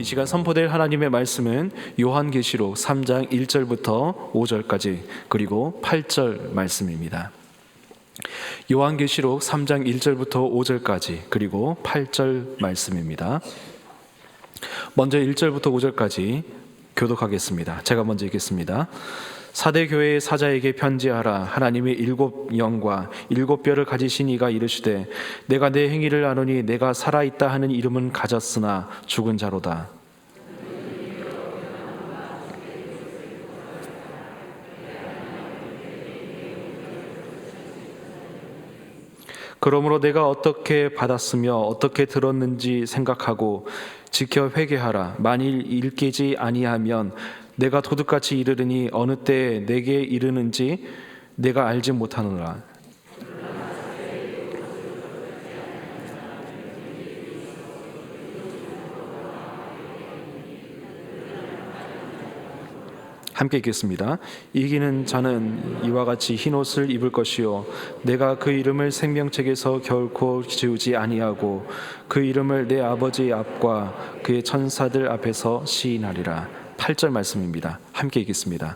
이 시간 선포될 하나님의 말씀은 요한계시록 3장 1절부터 5절까지 그리고 8절 말씀입니다. 요한계시록 3장 1절부터 5절까지 그리고 8절 말씀입니다. 먼저 1절부터 5절까지 교독하겠습니다. 제가 먼저 읽겠습니다. 사대 교회의 사자에게 편지하라. 하나님의 일곱 영과 일곱 뼈를 가지신 이가 이르시되 내가 내 행위를 아노니 내가 살아있다 하는 이름은 가졌으나 죽은 자로다. 그러므로 내가 어떻게 받았으며 어떻게 들었는지 생각하고 지켜 회개하라. 만일 일깨지 아니하면 내가 도둑같이 이르르니 어느 때에 내게 이르는지 내가 알지 못하노라. 함께 읽겠습니다. 이기는 자는 이와 같이 흰옷을 입을 것이요 내가 그 이름을 생명책에서 결코 지우지 아니하고 그 이름을 내 아버지 앞과 그의 천사들 앞에서 시인하리라. 8절 말씀입니다. 함께 읽겠습니다.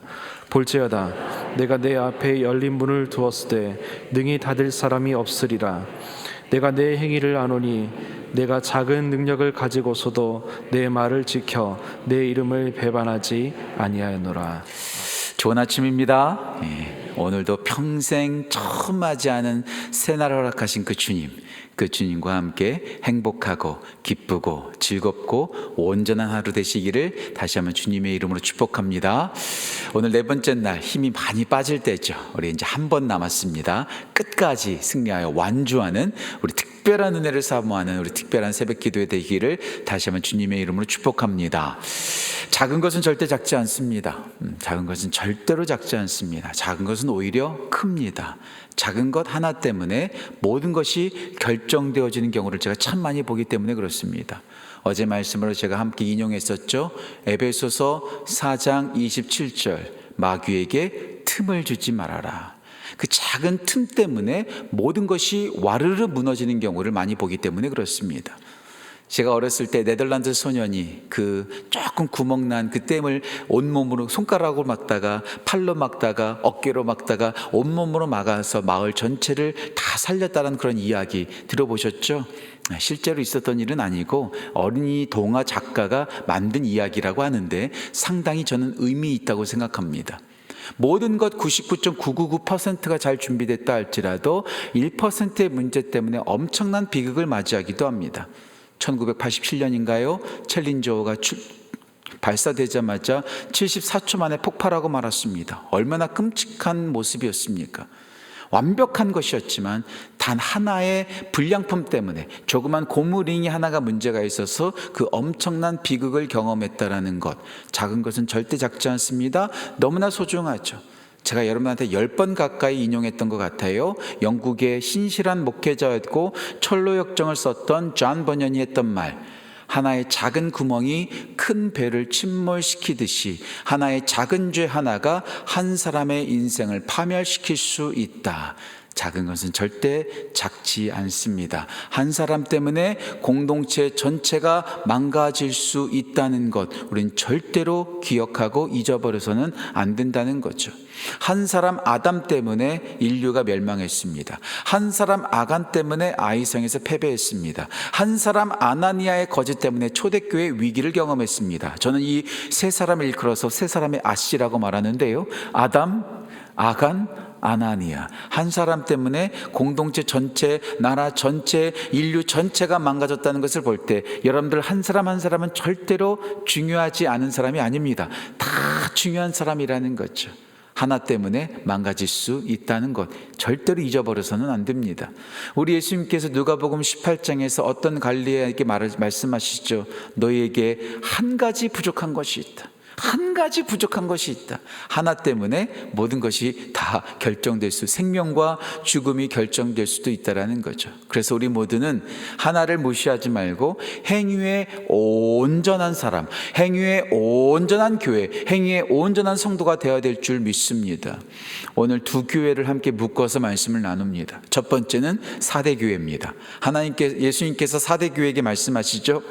볼지어다 내가 내 앞에 열린 문을 두었으되 능히 닫을 사람이 없으리라. 내가 내 행위를 아노니 내가 작은 능력을 가지고서도 내 말을 지켜 내 이름을 배반하지 아니하였노라. 좋은 아침입니다. 오늘도 평생 처음 맞이하는 새날을 허락하신 그 주님과 함께 행복하고 기쁘고 즐겁고 온전한 하루 되시기를 다시 한번 주님의 이름으로 축복합니다. 오늘 네 번째 날 힘이 많이 빠질 때죠. 우리 이제 한 번 남았습니다. 끝까지 승리하여 완주하는 우리 특별한 은혜를 사모하는 우리 특별한 새벽 기도회 되기를 다시 한번 주님의 이름으로 축복합니다. 작은 것은 절대 작지 않습니다. 작은 것은 절대로 작지 않습니다. 작은 것은 오히려 큽니다. 작은 것 하나 때문에 모든 것이 결정되어지는 경우를 제가 참 많이 보기 때문에 그렇습니다. 어제 말씀으로 제가 함께 인용했었죠. 에베소서 4장 27절 마귀에게 틈을 주지 말아라. 그 작은 틈 때문에 모든 것이 와르르 무너지는 경우를 많이 보기 때문에 그렇습니다. 제가 어렸을 때 네덜란드 소년이 그 조금 구멍난 그 댐을 온몸으로 손가락으로 막다가 팔로 막다가 어깨로 막다가 온몸으로 막아서 마을 전체를 다 살렸다는 그런 이야기 들어보셨죠? 실제로 있었던 일은 아니고 어린이 동화 작가가 만든 이야기라고 하는데 상당히 저는 의미 있다고 생각합니다. 모든 것 99.999%가 잘 준비됐다 할지라도 1%의 문제 때문에 엄청난 비극을 맞이하기도 합니다. 1987년인가요? 챌린저가 발사되자마자 74초 만에 폭발하고 말았습니다. 얼마나 끔찍한 모습이었습니까? 완벽한 것이었지만 단 하나의 불량품 때문에 조그만 고무링이 하나가 문제가 있어서 그 엄청난 비극을 경험했다라는 것. 작은 것은 절대 작지 않습니다. 너무나 소중하죠. 제가 여러분한테 10번 가까이 인용했던 것 같아요. 영국의 신실한 목회자였고 철로 역정을 썼던 존 버년이 했던 말, 하나의 작은 구멍이 큰 배를 침몰시키듯이 하나의 작은 죄 하나가 한 사람의 인생을 파멸시킬 수 있다. 작은 것은 절대 작지 않습니다. 한 사람 때문에 공동체 전체가 망가질 수 있다는 것, 우린 절대로 기억하고 잊어버려서는 안 된다는 거죠. 한 사람 아담 때문에 인류가 멸망했습니다. 한 사람 아간 때문에 아이성에서 패배했습니다. 한 사람 아나니아의 거짓 때문에 초대교회 위기를 경험했습니다. 저는 이 세 사람을 일컬어서 세 사람의 아씨라고 말하는데요. 아담, 아간, 아나니아. 한 사람 때문에 공동체 전체, 나라 전체, 인류 전체가 망가졌다는 것을 볼 때 여러분들 한 사람 한 사람은 절대로 중요하지 않은 사람이 아닙니다. 다 중요한 사람이라는 거죠. 하나 때문에 망가질 수 있다는 것 절대로 잊어버려서는 안 됩니다. 우리 예수님께서 누가복음 18장에서 어떤 관리에게 말씀하시죠. 너희에게 한 가지 부족한 것이 있다. 한 가지 부족한 것이 있다. 하나 때문에 모든 것이 다 결정될 생명과 죽음이 결정될 수도 있다라는 거죠. 그래서 우리 모두는 하나를 무시하지 말고 행위에 온전한 사람, 행위에 온전한 교회, 행위에 온전한 성도가 되어야 될 줄 믿습니다. 오늘 두 교회를 함께 묶어서 말씀을 나눕니다. 첫 번째는 사대교회입니다. 예수님께서 사대교회에게 말씀하시죠.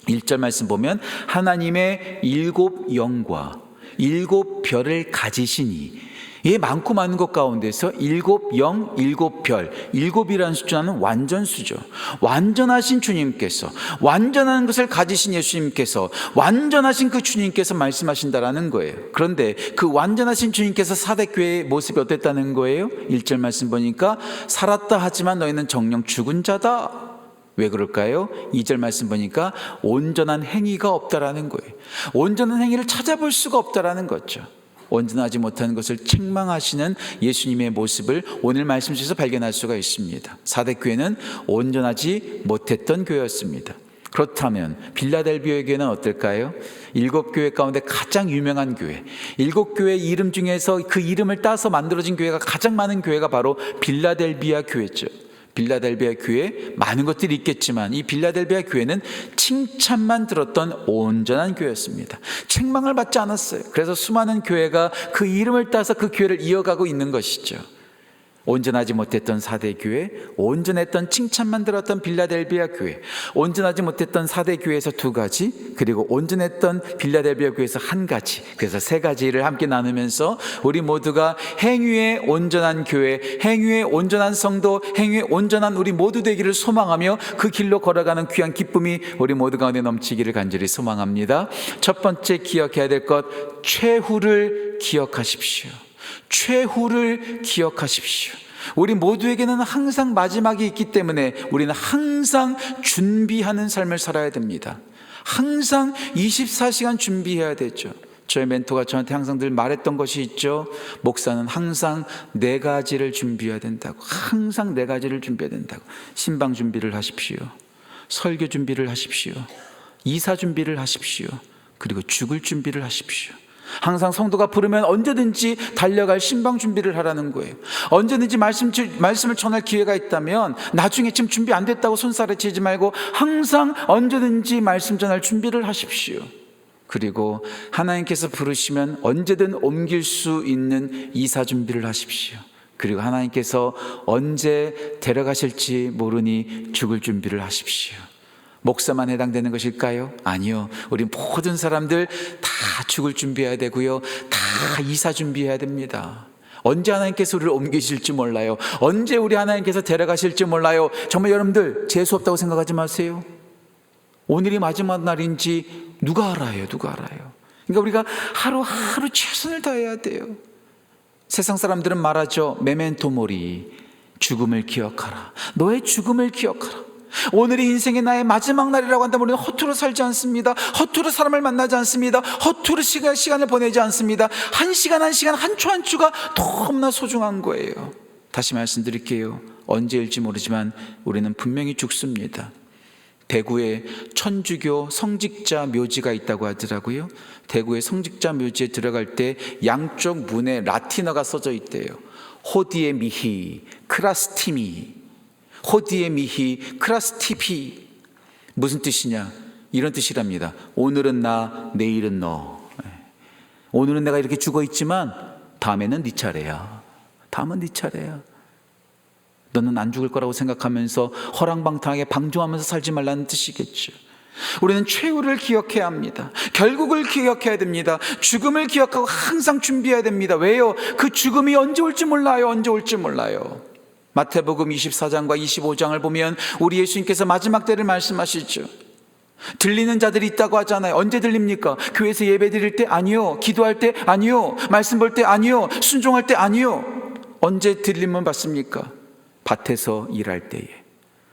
1절 말씀 보면 하나님의 7영과 7별을 가지시니, 이 많고 많은 것 가운데서 7영, 7별, 7이라는 숫자는 완전수죠. 완전하신 주님께서, 완전한 것을 가지신 예수님께서, 완전하신 그 주님께서 말씀하신다라는 거예요. 그런데 그 완전하신 주님께서 사대교회의 모습이 어땠다는 거예요? 1절 말씀 보니까 살았다 하지만 너희는 정녕 죽은 자다. 왜 그럴까요? 2절 말씀 보니까 온전한 행위가 없다라는 거예요. 온전한 행위를 찾아볼 수가 없다라는 거죠. 온전하지 못한 것을 책망하시는 예수님의 모습을 오늘 말씀 중에서 발견할 수가 있습니다. 사대교회는 온전하지 못했던 교회였습니다. 그렇다면 빌라델비아 교회는 어떨까요? 7교회 가운데 가장 유명한 교회, 7교회 이름 중에서 그 이름을 따서 만들어진 교회가 가장 많은 교회가 바로 빌라델비아 교회죠. 빌라델비아 교회에 많은 것들이 있겠지만 이 빌라델비아 교회는 칭찬만 들었던 온전한 교회였습니다. 책망을 받지 않았어요. 그래서 수많은 교회가 그 이름을 따서 그 교회를 이어가고 있는 것이죠. 온전하지 못했던 사대교회, 온전했던 칭찬만 들었던 빌라델비아 교회, 온전하지 못했던 사대교회에서 2가지, 그리고 온전했던 빌라델비아 교회에서 1가지, 그래서 3가지를 함께 나누면서 우리 모두가 행위에 온전한 교회, 행위에 온전한 성도, 행위에 온전한 우리 모두 되기를 소망하며 그 길로 걸어가는 귀한 기쁨이 우리 모두 가운데 넘치기를 간절히 소망합니다. 첫 번째 기억해야 될 것, 최후를 기억하십시오. 최후를 기억하십시오. 우리 모두에게는 항상 마지막이 있기 때문에 우리는 항상 준비하는 삶을 살아야 됩니다. 항상 24시간 준비해야 되죠. 저의 멘토가 저한테 항상 늘 말했던 것이 있죠. 목사는 항상 4가지를 준비해야 된다고. 항상 4가지를 준비해야 된다고. 신방 준비를 하십시오. 설교 준비를 하십시오. 이사 준비를 하십시오. 그리고 죽을 준비를 하십시오. 항상 성도가 부르면 언제든지 달려갈 신방 준비를 하라는 거예요. 언제든지 말씀을 전할 기회가 있다면 나중에 지금 준비 안 됐다고 손사래치지 말고 항상 언제든지 말씀 전할 준비를 하십시오. 그리고 하나님께서 부르시면 언제든 옮길 수 있는 이사 준비를 하십시오. 그리고 하나님께서 언제 데려가실지 모르니 죽을 준비를 하십시오. 목사만 해당되는 것일까요? 아니요. 우리 모든 사람들 다 죽을 준비해야 되고요. 다 이사 준비해야 됩니다. 언제 하나님께서 우리를 옮기실지 몰라요. 언제 우리 하나님께서 데려가실지 몰라요. 정말 여러분들 재수 없다고 생각하지 마세요. 오늘이 마지막 날인지 누가 알아요? 누가 알아요? 그러니까 우리가 하루하루 최선을 다해야 돼요. 세상 사람들은 말하죠. 메멘토 모리, 죽음을 기억하라. 너의 죽음을 기억하라. 오늘이 인생의 나의 마지막 날이라고 한다면 우리는 허투루 살지 않습니다. 허투루 사람을 만나지 않습니다. 허투루 시간을 보내지 않습니다. 한 시간 한 시간, 한 초 한 초가 너무나 소중한 거예요. 다시 말씀드릴게요. 언제일지 모르지만 우리는 분명히 죽습니다. 대구에 천주교 성직자 묘지가 있다고 하더라고요. 대구의 성직자 묘지에 들어갈 때 양쪽 문에 라틴어가 써져 있대요. 호디에 미히 크라스티미, 호디에 미히 크라스티피. 무슨 뜻이냐? 이런 뜻이랍니다. 오늘은 나, 내일은 너. 오늘은 내가 이렇게 죽어 있지만 다음에는 네 차례야. 다음은 네 차례야. 너는 안 죽을 거라고 생각하면서 허랑방탕하게 방종하면서 살지 말라는 뜻이겠죠. 우리는 최후를 기억해야 합니다. 결국을 기억해야 됩니다. 죽음을 기억하고 항상 준비해야 됩니다. 왜요? 그 죽음이 언제 올지 몰라요. 언제 올지 몰라요. 마태복음 24장과 25장을 보면 우리 예수님께서 마지막 때를 말씀하시죠. 들리는 자들이 있다고 하잖아요. 언제 들립니까? 교회에서 예배 드릴 때? 아니요. 기도할 때? 아니요. 말씀 볼 때? 아니요. 순종할 때? 아니요. 언제 들림을 받습니까? 밭에서 일할 때에,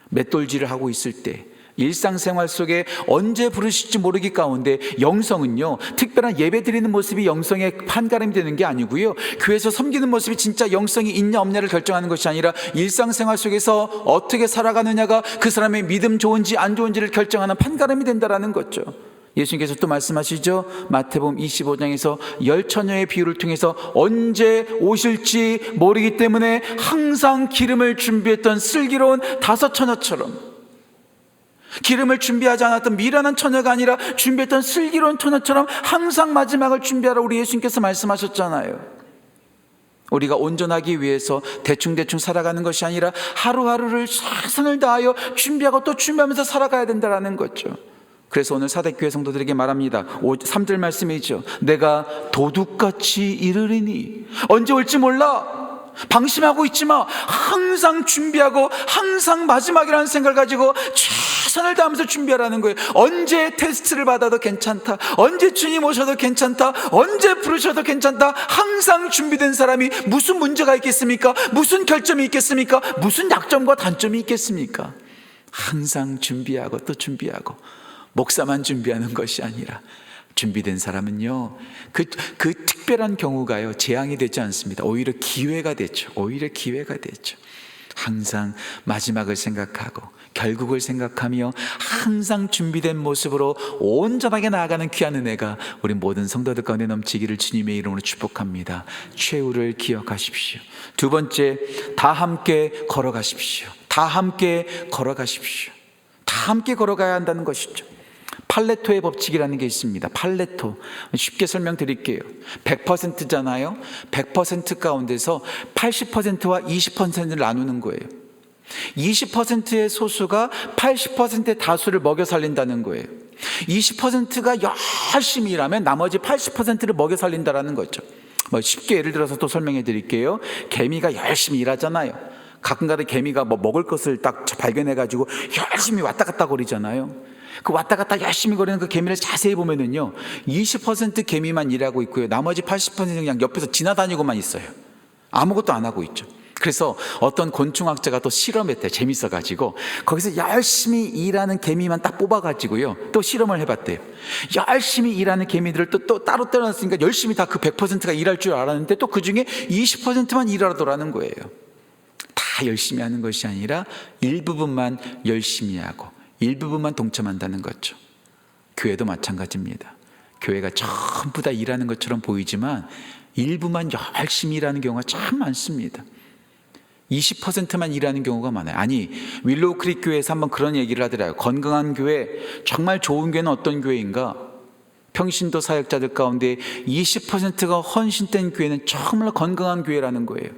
맷돌질을 하고 있을 때, 일상생활 속에 언제 부르실지 모르기 가운데 영성은요, 특별한 예배 드리는 모습이 영성의 판가름이 되는 게 아니고요, 교회에서 섬기는 모습이 진짜 영성이 있냐 없냐를 결정하는 것이 아니라 일상생활 속에서 어떻게 살아가느냐가 그 사람의 믿음 좋은지 안 좋은지를 결정하는 판가름이 된다라는 거죠. 예수님께서 또 말씀하시죠. 마태복음 25장에서 10처녀의 비유를 통해서 언제 오실지 모르기 때문에 항상 기름을 준비했던 슬기로운 5처녀처럼, 기름을 준비하지 않았던 미련한 처녀가 아니라 준비했던 슬기로운 처녀처럼 항상 마지막을 준비하라 우리 예수님께서 말씀하셨잖아요. 우리가 온전하기 위해서 대충대충 살아가는 것이 아니라 하루하루를 최선을 다하여 준비하고 또 준비하면서 살아가야 된다는 거죠. 그래서 오늘 사대교회 성도들에게 말합니다. 3절 말씀이죠. 내가 도둑같이 이르리니 언제 올지 몰라. 방심하고 있지 마. 항상 준비하고 항상 마지막이라는 생각을 가지고 최선을 다하면서 준비하라는 거예요. 언제 테스트를 받아도 괜찮다. 언제 주님 오셔도 괜찮다. 언제 부르셔도 괜찮다. 항상 준비된 사람이 무슨 문제가 있겠습니까? 무슨 결점이 있겠습니까? 무슨 약점과 단점이 있겠습니까? 항상 준비하고 또 준비하고, 목사만 준비하는 것이 아니라 준비된 사람은요, 그 특별한 경우가요, 재앙이 되지 않습니다. 오히려 기회가 되죠. 오히려 기회가 되죠. 항상 마지막을 생각하고 결국을 생각하며 항상 준비된 모습으로 온전하게 나아가는 귀한 은혜가 우리 모든 성도들 가운데 넘치기를 주님의 이름으로 축복합니다. 최후를 기억하십시오. 두 번째, 다 함께 걸어가십시오. 다 함께 걸어가십시오. 다 함께 걸어가야 한다는 것이죠. 팔레토의 법칙이라는 게 있습니다. 팔레토, 쉽게 설명드릴게요. 100%잖아요. 100% 가운데서 80%와 20%를 나누는 거예요. 20%의 소수가 80%의 다수를 먹여 살린다는 거예요. 20%가 열심히 일하면 나머지 80%를 먹여 살린다는 거죠. 쉽게 예를 들어서 또 설명해 드릴게요. 개미가 열심히 일하잖아요. 가끔가다 개미가 먹을 것을 딱 발견해가지고 열심히 왔다 갔다 거리잖아요. 그 왔다 갔다 열심히 거리는 그 개미를 자세히 보면은요, 20% 개미만 일하고 있고요, 나머지 80%는 그냥 옆에서 지나다니고만 있어요. 아무것도 안 하고 있죠. 그래서 어떤 곤충학자가 또 실험했대요. 재밌어가지고 거기서 열심히 일하는 개미만 딱 뽑아가지고요, 또 실험을 해봤대요. 열심히 일하는 개미들을 또 따로 떼어놨으니까 열심히 다 그 100%가 일할 줄 알았는데 또 그 중에 20%만 일하더라는 거예요. 다 열심히 하는 것이 아니라 일부분만 열심히 하고 일부분만 동참한다는 거죠. 교회도 마찬가지입니다. 교회가 전부 다 일하는 것처럼 보이지만 일부만 열심히 일하는 경우가 참 많습니다. 20%만 일하는 경우가 많아요. 아니, 윌로우 크릭 교회에서 한번 그런 얘기를 하더라고요. 건강한 교회, 정말 좋은 교회는 어떤 교회인가? 평신도 사역자들 가운데 20%가 헌신된 교회는 정말 건강한 교회라는 거예요.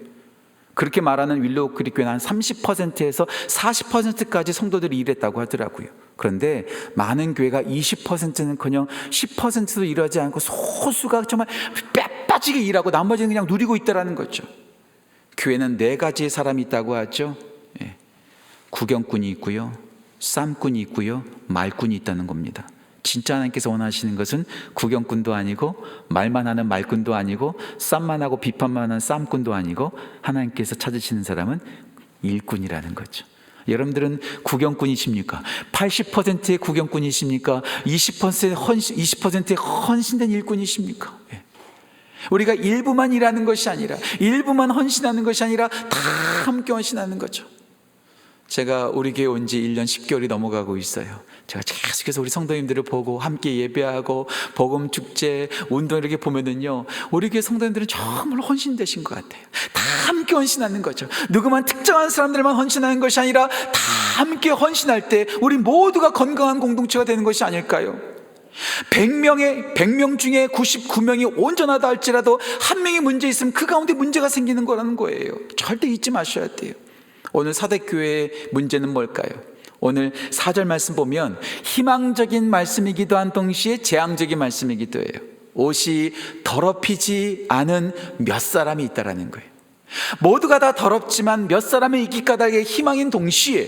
그렇게 말하는 윌로우 크릭 교회는 한 30%에서 40%까지 성도들이 일했다고 하더라고요. 그런데 많은 교회가 20%는커녕 10%도 일하지 않고 소수가 정말 빼빠지게 일하고 나머지는 그냥 누리고 있다는 거죠. 교회는 4가지의 사람이 있다고 하죠. 구경꾼이 있고요, 쌈꾼이 있고요, 말꾼이 있다는 겁니다. 진짜 하나님께서 원하시는 것은 구경꾼도 아니고 말만 하는 말꾼도 아니고 쌈만 하고 비판만 하는 쌈꾼도 아니고 하나님께서 찾으시는 사람은 일꾼이라는 거죠. 여러분들은 구경꾼이십니까? 80%의 구경꾼이십니까? 20%의 헌신된 일꾼이십니까? 우리가 일부만 일하는 것이 아니라, 일부만 헌신하는 것이 아니라 다 함께 헌신하는 거죠. 제가 우리 교회 온 지 1년 10개월이 넘어가고 있어요. 제가 계속해서 우리 성도님들을 보고 함께 예배하고 복음 축제 운동 이렇게 보면은요, 우리 교회 성도님들은 정말 헌신되신 것 같아요. 다 함께 헌신하는 거죠. 누구만 특정한 사람들만 헌신하는 것이 아니라 다 함께 헌신할 때 우리 모두가 건강한 공동체가 되는 것이 아닐까요? 100명 중에 99명이 온전하다 할지라도 한 명이 문제 있으면 그 가운데 문제가 생기는 거라는 거예요. 절대 잊지 마셔야 돼요. 오늘 사대교회의 문제는 뭘까요? 오늘 4절 말씀 보면 희망적인 말씀이기도 한 동시에 재앙적인 말씀이기도 해요. 옷이 더럽히지 않은 몇 사람이 있다라는 거예요. 모두가 다 더럽지만 몇 사람의 있기 까닭에 희망인 동시에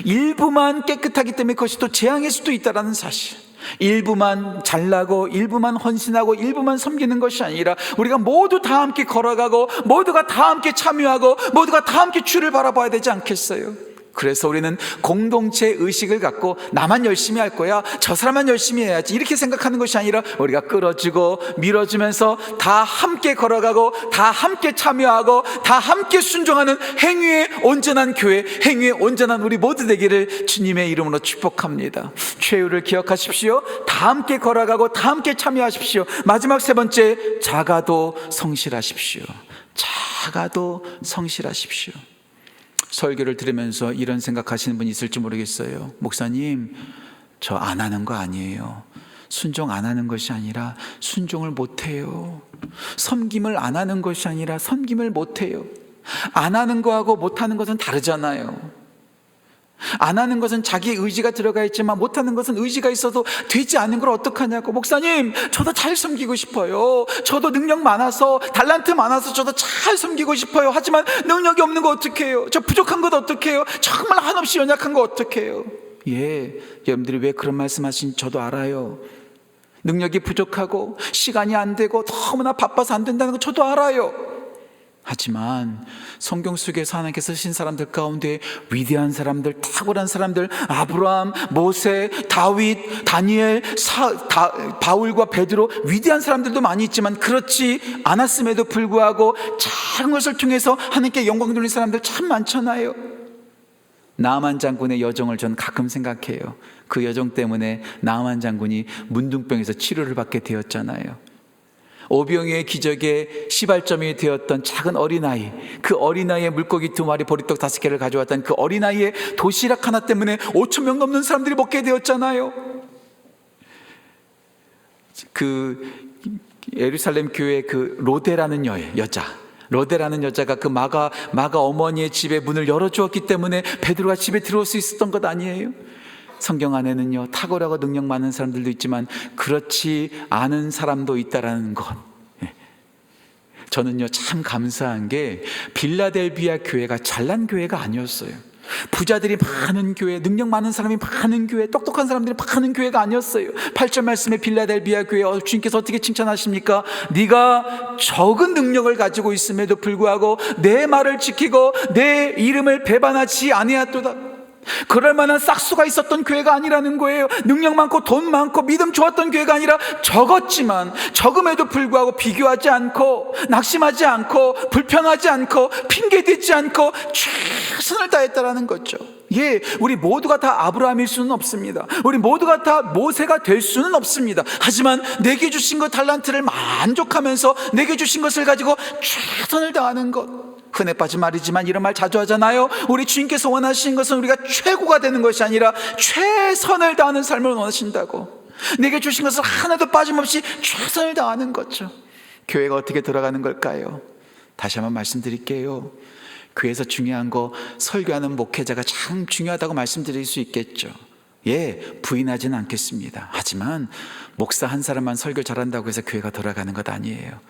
일부만 깨끗하기 때문에 그것이 또 재앙일 수도 있다라는 사실. 일부만 잘나고 일부만 헌신하고 일부만 섬기는 것이 아니라 우리가 모두 다 함께 걸어가고 모두가 다 함께 참여하고 모두가 다 함께 주를 바라봐야 되지 않겠어요? 그래서 우리는 공동체 의식을 갖고 나만 열심히 할 거야, 저 사람만 열심히 해야지 이렇게 생각하는 것이 아니라 우리가 끌어주고 밀어주면서 다 함께 걸어가고 다 함께 참여하고 다 함께 순종하는 행위에 온전한 교회, 행위에 온전한 우리 모두 되기를 주님의 이름으로 축복합니다. 최후를 기억하십시오. 다 함께 걸어가고 다 함께 참여하십시오. 마지막 3번째, 작아도 성실하십시오. 작아도 성실하십시오. 설교를 들으면서 이런 생각하시는 분이 있을지 모르겠어요. 목사님, 저 안 하는 거 아니에요. 순종 안 하는 것이 아니라 순종을 못해요. 섬김을 안 하는 것이 아니라 섬김을 못해요. 안 하는 거하고 못하는 것은 다르잖아요. 안 하는 것은 자기의 의지가 들어가 있지만 못하는 것은 의지가 있어도 되지 않는 걸 어떡하냐고. 목사님, 저도 잘 섬기고 싶어요. 저도 능력 많아서, 달란트 많아서 저도 잘 섬기고 싶어요. 하지만 능력이 없는 거 어떡해요? 저 부족한 것 어떡해요? 정말 한없이 연약한 거 어떡해요? 예, 여러분들이 왜 그런 말씀하신지 저도 알아요. 능력이 부족하고 시간이 안 되고 너무나 바빠서 안 된다는 거 저도 알아요. 하지만 성경 속에서 하나님께서 쓰신 사람들 가운데 위대한 사람들, 탁월한 사람들, 아브라함, 모세, 다윗, 다니엘, 바울과 베드로, 위대한 사람들도 많이 있지만 그렇지 않았음에도 불구하고 작은 것을 통해서 하나님께 영광 돌리는 사람들 참 많잖아요. 나아만 장군의 여정을 전 가끔 생각해요. 그 여정 때문에 나아만 장군이 문둥병에서 치료를 받게 되었잖아요. 오병이어의 기적의 시발점이 되었던 작은 어린아이, 그 어린아이의 물고기 2마리, 보리떡 5개를 가져왔던 그 어린아이의 도시락 하나 때문에 5천 명 넘는 사람들이 먹게 되었잖아요. 그 예루살렘 교회 그 로데라는 로데라는 여자가 그 마가 어머니의 집에 문을 열어주었기 때문에 베드로가 집에 들어올 수 있었던 것 아니에요? 성경 안에는요, 탁월하고 능력 많은 사람들도 있지만 그렇지 않은 사람도 있다라는 것. 저는요 참 감사한 게 빌라델비아 교회가 잘난 교회가 아니었어요. 부자들이 많은 교회, 능력 많은 사람이 많은 교회, 똑똑한 사람들이 많은 교회가 아니었어요. 8절 말씀에 빌라델비아 교회 주님께서 어떻게 칭찬하십니까? 네가 적은 능력을 가지고 있음에도 불구하고 내 말을 지키고 내 이름을 배반하지 아니하도다. 그럴 만한 싹수가 있었던 교회가 아니라는 거예요. 능력 많고 돈 많고 믿음 좋았던 교회가 아니라 적었지만 적음에도 불구하고 비교하지 않고 낙심하지 않고 불평하지 않고 핑계대지 않고 최선을 다했다라는 거죠. 예, 우리 모두가 다 아브라함일 수는 없습니다. 우리 모두가 다 모세가 될 수는 없습니다. 하지만 내게 주신 것 달란트를 만족하면서 내게 주신 것을 가지고 최선을 다하는 것. 흔해 빠진 말이지만 이런 말 자주 하잖아요. 우리 주님께서 원하시는 것은 우리가 최고가 되는 것이 아니라 최선을 다하는 삶을 원하신다고. 내게 주신 것을 하나도 빠짐없이 최선을 다하는 거죠. 교회가 어떻게 돌아가는 걸까요? 다시 한번 말씀드릴게요. 교회에서 중요한 거 설교하는 목회자가 참 중요하다고 말씀드릴 수 있겠죠. 예, 부인하지는 않겠습니다. 하지만 목사 한 사람만 설교 잘한다고 해서 교회가 돌아가는 것 아니에요.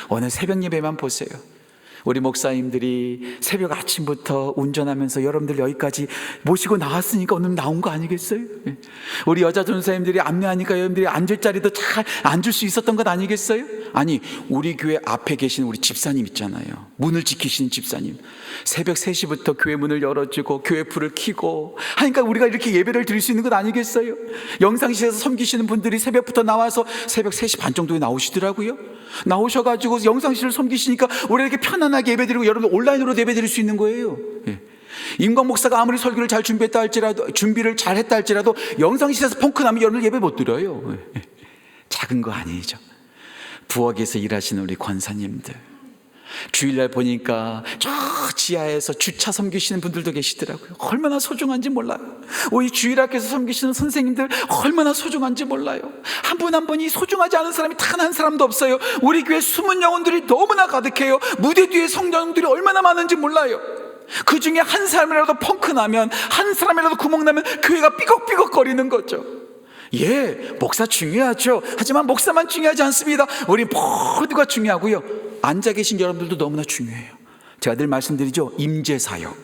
오늘 새벽 예배만 보세요. 우리 목사님들이 새벽 아침부터 운전하면서 여러분들 여기까지 모시고 나왔으니까 오늘 나온 거 아니겠어요? 우리 여자 전사님들이 안내하니까 여러분들이 앉을 자리도 잘 앉을 수 있었던 것 아니겠어요? 아니, 우리 교회 앞에 계신 우리 집사님 있잖아요. 문을 지키시는 집사님. 새벽 3시부터 교회 문을 열어주고 교회 불을 켜고 하니까 우리가 이렇게 예배를 드릴 수 있는 것 아니겠어요? 영상실에서 섬기시는 분들이 새벽부터 나와서 새벽 3시 반 정도에 나오시더라고요. 나오셔가지고 영상실을 섬기시니까 우리가 이렇게 편안하게 예배드리고 여러분 온라인으로 예배드릴 수 있는 거예요. 예. 임광 목사가 아무리 설교를 잘 준비했다 할지라도, 준비를 잘 했다 할지라도 영상실에서 펑크나면 여러분들 예배 못 드려요. 예. 작은 거 아니죠. 부엌에서 일하시는 우리 권사님들, 주일날 보니까 저 지하에서 주차 섬기시는 분들도 계시더라고요. 얼마나 소중한지 몰라요. 우리 주일학교에서 섬기시는 선생님들 얼마나 소중한지 몰라요. 한 분 한 분이 소중하지 않은 사람이 단 한 사람도 없어요. 우리 교회 숨은 영혼들이 너무나 가득해요. 무대 뒤에 성령들이 얼마나 많은지 몰라요. 그 중에 한 사람이라도 펑크 나면, 한 사람이라도 구멍 나면 교회가 삐걱삐걱 거리는 거죠. 예, 목사 중요하죠. 하지만 목사만 중요하지 않습니다. 우리 모두가 중요하고요. 앉아 계신 여러분들도 너무나 중요해요. 제가 늘 말씀드리죠. 임재사역.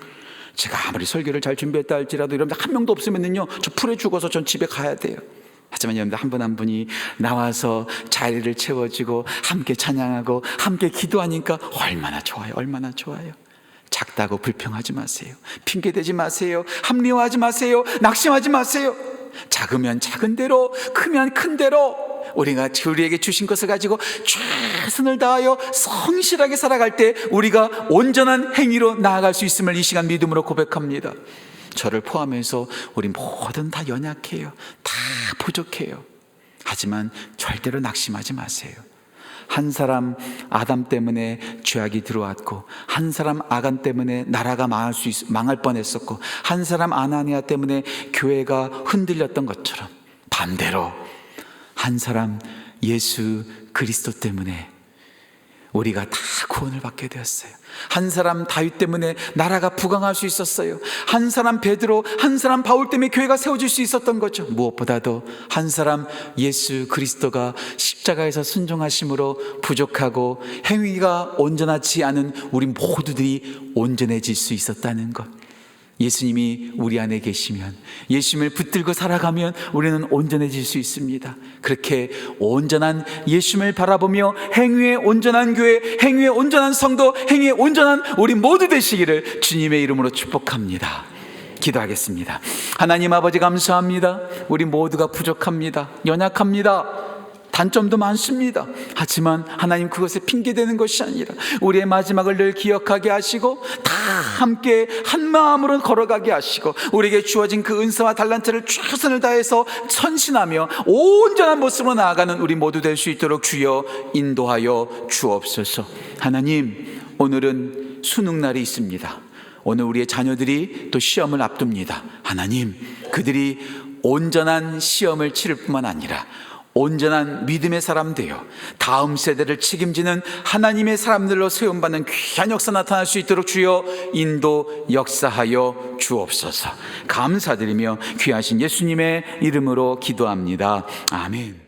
제가 아무리 설교를 잘 준비했다 할지라도 여러분들 한 명도 없으면요, 저 풀에 죽어서 전 집에 가야 돼요. 하지만 여러분들 한 분 한 분이 나와서 자리를 채워주고 함께 찬양하고 함께 기도하니까 얼마나 좋아요. 얼마나 좋아요. 작다고 불평하지 마세요. 핑계대지 마세요. 합리화하지 마세요. 낙심하지 마세요. 작으면 작은 대로, 크면 큰 대로 우리가 우리에게 주신 것을 가지고 최선을 다하여 성실하게 살아갈 때 우리가 온전한 행위로 나아갈 수 있음을 이 시간 믿음으로 고백합니다. 저를 포함해서 우리 모든 다 연약해요. 다 부족해요. 하지만 절대로 낙심하지 마세요. 한 사람 아담 때문에 죄악이 들어왔고, 한 사람 아간 때문에 나라가 망할 뻔했었고, 한 사람 아나니아 때문에 교회가 흔들렸던 것처럼 반대로 한 사람 예수 그리스도 때문에 우리가 다 구원을 받게 되었어요. 한 사람 다윗 때문에 나라가 부강할 수 있었어요. 한 사람 베드로, 한 사람 바울 때문에 교회가 세워질 수 있었던 거죠. 무엇보다도 한 사람 예수 그리스도가 십자가에서 순종하심으로 부족하고 행위가 온전하지 않은 우리 모두들이 온전해질 수 있었다는 것. 예수님이 우리 안에 계시면, 예수님을 붙들고 살아가면 우리는 온전해질 수 있습니다. 그렇게 온전한 예수님을 바라보며 행위에 온전한 교회, 행위에 온전한 성도, 행위에 온전한 우리 모두 되시기를 주님의 이름으로 축복합니다. 기도하겠습니다. 하나님 아버지, 감사합니다. 우리 모두가 부족합니다. 연약합니다. 단점도 많습니다. 하지만 하나님, 그것에 핑계대는 것이 아니라 우리의 마지막을 늘 기억하게 하시고 다 함께 한 마음으로 걸어가게 하시고 우리에게 주어진 그 은사와 달란트를 최선을 다해서 헌신하며 온전한 모습으로 나아가는 우리 모두 될 수 있도록 주여 인도하여 주옵소서. 하나님, 오늘은 수능날이 있습니다. 오늘 우리의 자녀들이 또 시험을 앞둡니다. 하나님, 그들이 온전한 시험을 치를 뿐만 아니라 온전한 믿음의 사람 되어 다음 세대를 책임지는 하나님의 사람들로 세움받는 귀한 역사 나타날 수 있도록 주여 인도 역사하여 주옵소서. 감사드리며 귀하신 예수님의 이름으로 기도합니다. 아멘.